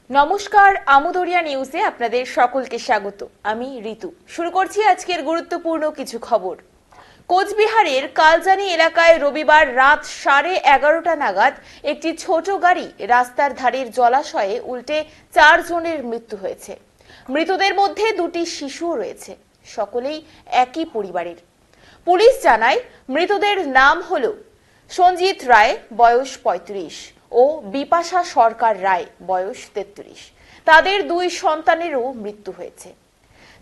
নমস্কার, আমুদরিয়া নিউজে আপনাদের সকলকে স্বাগত। আমি ঋতু। শুরু করছি আজকের গুরুত্বপূর্ণ কিছু খবর। কোচবিহারের কালজানি এলাকায় রবিবার রাত 11:30 নাগাদ একটি ছোট গাড়ি রাস্তার ধারের জলাশয়ে উল্টে 4 জনের মৃত্যু হয়েছে। মৃতদের মধ্যে 2টি শিশুও রয়েছে, সকলেই একই পরিবারের। পুলিশ জানায় মৃতদের নাম হলো সঞ্জিত রায়, বয়স 35 ও বিপাশা সরকার রায়, বয়স 33। তাদের 2 সন্তানেরও মৃত্যু হয়েছে।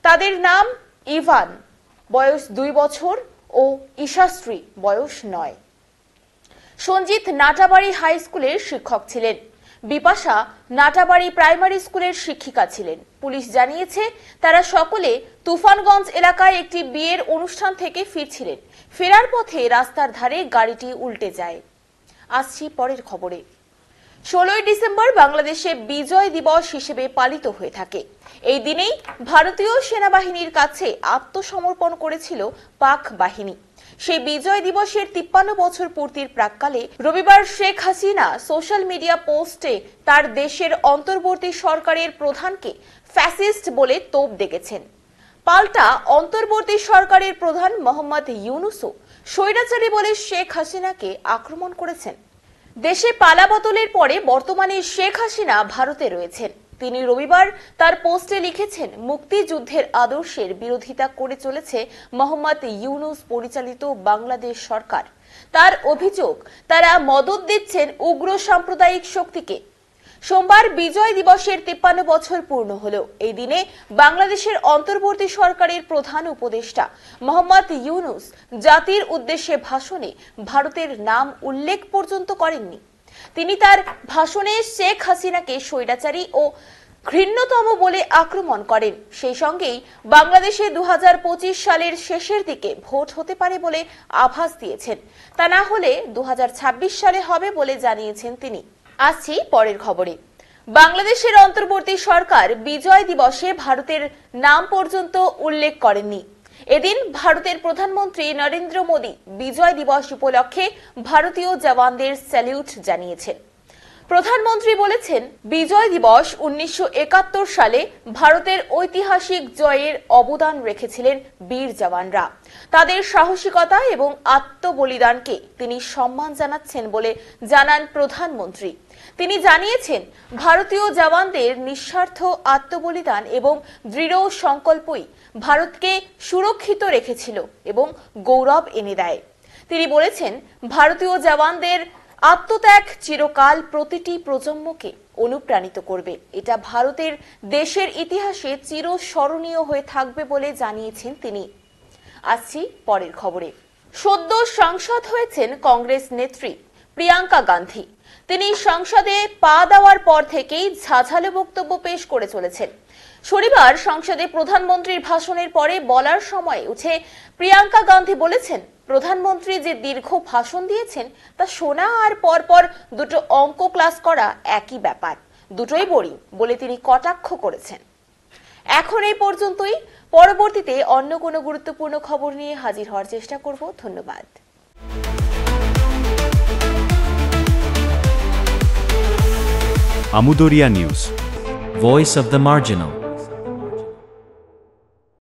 তাদের নাম ইভান, বয়স 2 বছর ও ঈশাশ্রী, বয়স 9। সঞ্জিত নাটাবাড়ি হাই স্কুলের শিক্ষক ছিলেন। বিপাশা নাটাবাড়ি প্রাইমারি স্কুলের শিক্ষিকা ছিলেন। পুলিশ জানিয়েছে তারা সকলে তুফানগঞ্জ এলাকায় একটি বিয়ের অনুষ্ঠান থেকে ফিরছিলেন। ফেরার পথে রাস্তার ধারে গাড়িটি উল্টে যায়। আসছি পরের খবরে। 16ই ডিসেম্বর বাংলাদেশে বিজয় দিবস হিসেবে পালিত হয়ে থাকে। এই দিনেই ভারতীয় সেনাবাহিনীর কাছে আত্মসমর্পণ করেছিল পাক বাহিনী। সেই বিজয় দিবসের 53 বছর পূর্তির প্রাক্কালে রবিবার শেখ হাসিনা সোশ্যাল মিডিয়া পোস্টে তার দেশের অন্তর্বর্তী সরকারের প্রধানকে ফ্যাসিস্ট বলে তোপ দেখেছেন। পাল্টা অন্তর্বর্তী সরকারের প্রধান মোহাম্মদ ইউনূসও স্বৈরাচারী বলে শেখ হাসিনাকে আক্রমণ করেছেন। দেশে পালাবদলের পরে বর্তমানে শেখ হাসিনা ভারতে রয়েছেন। তিনি রবিবার তার পোস্টে লিখেছেন, মুক্তিযুদ্ধের আদর্শের বিরোধিতা করে চলেছে মোহাম্মদ ইউনূস পরিচালিত বাংলাদেশ সরকার। তার অভিযোগ, তারা মদত দিচ্ছেন উগ্র সাম্প্রদায়িক শক্তিকে। সোমবার বিজয় দিবসের 53 বছর পূর্ণ হলো। এই দিনে বাংলাদেশের অন্তর্বর্তী সরকারের প্রধান উপদেষ্টা মোহাম্মদ ইউনূস জাতির উদ্দেশ্যে ভাষণে ভারতের নাম উল্লেখ পর্যন্ত করেননি। তিনি তার ভাষণে শেখ হাসিনাকে স্বৈরাচারী ও ঘৃণ্যতম বলে আক্রমণ করেন। সেই সঙ্গেই বাংলাদেশে 2025 সালের শেষের দিকে ভোট হতে পারে বলে আভাস দিয়েছেন। তা না হলে 2026 সালে হবে বলে জানিয়েছেন তিনি। আসছি পরের খবরে। বাংলাদেশের অন্তর্বর্তী সরকার বিজয় দিবসে ভারতের নাম পর্যন্ত উল্লেখ করেননি। এদিন ভারতের প্রধানমন্ত্রী নরেন্দ্র মোদী বিজয় দিবস উপলক্ষে ভারতীয় জওয়ানদের স্যালিউট জানিয়েছেন। প্রধানমন্ত্রী বলেছেন, বিজয় দিবস 1971 সালে ভারতের ঐতিহাসিক জয়ের অবদান রেখেছিলেন বীর জওয়ানরা। তাদের সাহসিকতা এবং আত্মবলিদানকে তিনি সম্মান জানাচ্ছেন বলে জানান প্রধানমন্ত্রী। তিনি জানিয়েছেন, ভারতীয় জওয়ানদের নিঃস্বার্থ আত্মবলিদান এবং দৃঢ় সংকল্পই ভারতকে সুরক্ষিত রেখেছিল এবং গৌরব এনে দেয়। তিনি বলেছেন, ভারতীয় জওয়ানদের আত্মত্যাগ চিরকাল প্রতিটি প্রজন্মকে অনুপ্রাণিত করবে। এটা ভারতের দেশের ইতিহাসে চিরস্মরণীয় হয়ে থাকবে বলে জানিয়েছেন তিনি। আসছি পরের খবরে। সদ্য সাংসদ হয়েছেন কংগ্রেস নেত্রী প্রিয়াঙ্কা গান্ধী। তিনি সংসদে পা দেওয়ার পর থেকেই ঝাঝালো বক্তব্য পেশ করে চলেছেন। শনিবার সংসদে প্রধানমন্ত্রীর ভাষণের পরে বলার সময় উঠে প্রিয়াঙ্কা গান্ধী বলেছেন, প্রধানমন্ত্রী যে দীর্ঘ ভাষণ দিয়েছেন তা শোনা আর পরপর 2 অঙ্ক ক্লাস করা একই ব্যাপার, দুটোই বোরিং বলে তিনি কটাক্ষ করেছেন। এখন এই পর্যন্তই। পরবর্তীতে অন্য কোনো গুরুত্বপূর্ণ খবর নিয়ে হাজির হওয়ার চেষ্টা করব। ধন্যবাদ। আমুদরিয়া news, Voice of the Marginal.